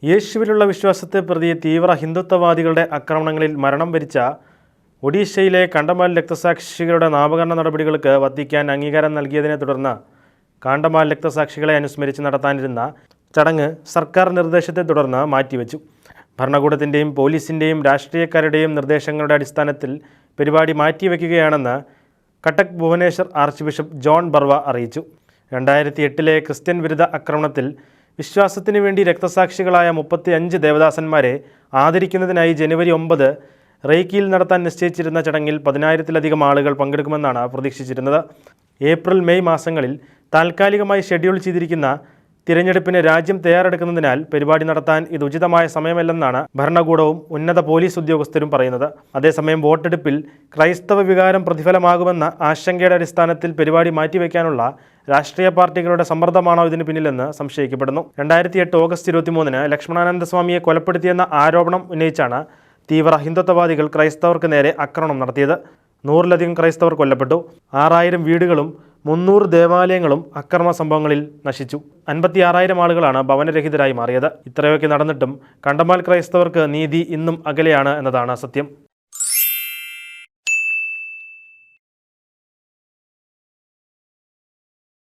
യേശുവിലുള്ള വിശ്വാസത്തെ പ്രതി തീവ്ര ഹിന്ദുത്വവാദികളുടെ ആക്രമണങ്ങളിൽ മരണം വരിച്ച ഒഡീഷയിലെ കാണ്ടമാൽ രക്തസാക്ഷികളുടെ നാമകരണ നടപടികൾക്ക് വത്തിക്കാൻ അംഗീകാരം നൽകിയതിനെ തുടർന്ന് കാണ്ടമാൽ രക്തസാക്ഷികളെ അനുസ്മരിച്ച് നടത്താനിരുന്ന ചടങ്ങ് സർക്കാർ നിർദ്ദേശത്തെ തുടർന്ന് മാറ്റിവെച്ചു. ഭരണകൂടത്തിൻ്റെയും പോലീസിൻ്റെയും രാഷ്ട്രീയക്കാരുടെയും നിർദ്ദേശങ്ങളുടെ അടിസ്ഥാനത്തിൽ പരിപാടി മാറ്റിവെക്കുകയാണെന്ന് Cuttack Bhubaneswar archbishop John Barwa അറിയിച്ചു. 2008 ക്രിസ്ത്യൻ വിരുദ്ധ ആക്രമണത്തിൽ വിശ്വാസത്തിനു വേണ്ടി രക്തസാക്ഷികളായ 35 ദേവദാസന്മാരെ ആദരിക്കുന്നതിനായി ജനുവരി 9 റേക്കിയിൽ നടത്താൻ നിശ്ചയിച്ചിരുന്ന ചടങ്ങിൽ 10,000-ലധികം ആളുകൾ പങ്കെടുക്കുമെന്നാണ് പ്രതീക്ഷിച്ചിരുന്നത്. ഏപ്രിൽ മെയ് മാസങ്ങളിൽ താൽക്കാലികമായി ഷെഡ്യൂൾ ചെയ്തിരിക്കുന്ന തിരഞ്ഞെടുപ്പിന് രാജ്യം തയ്യാറെടുക്കുന്നതിനാൽ പരിപാടി നടത്താൻ ഇത് ഉചിതമായ സമയമല്ലെന്നാണ് ഭരണകൂടവും ഉന്നത പോലീസ് ഉദ്യോഗസ്ഥരും പറയുന്നത്. അതേസമയം വോട്ടെടുപ്പിൽ ക്രൈസ്തവ വികാരം പ്രതിഫലമാകുമെന്ന ആശങ്കയുടെ അടിസ്ഥാനത്തിൽ പരിപാടി മാറ്റിവെക്കാനുള്ള രാഷ്ട്രീയ പാർട്ടികളുടെ സമ്മർദ്ദമാണോ ഇതിന് പിന്നിലെന്ന് സംശയിക്കപ്പെടുന്നു. 2008 ഓഗസ്റ്റ് 23 ലക്ഷ്മണാനന്ദ സ്വാമിയെ കൊലപ്പെടുത്തിയെന്ന ആരോപണം ഉന്നയിച്ചാണ് തീവ്ര ഹിന്ദുത്വവാദികൾ ക്രൈസ്തവർക്ക് നേരെ ആക്രമണം നടത്തിയത്. 100-ലധികം ക്രൈസ്തവർ കൊല്ലപ്പെട്ടു. 6,000 വീടുകളും 300 ദേവാലയങ്ങളും അക്രമ സംഭവങ്ങളിൽ നശിച്ചു. 56,000 ആളുകളാണ് ഭവനരഹിതരായി മാറിയത്. ഇത്രയൊക്കെ നടന്നിട്ടും കാണ്ടമാൽ ക്രൈസ്തവർക്ക് നീതി ഇന്നും അകലെയാണ് എന്നതാണ് സത്യം.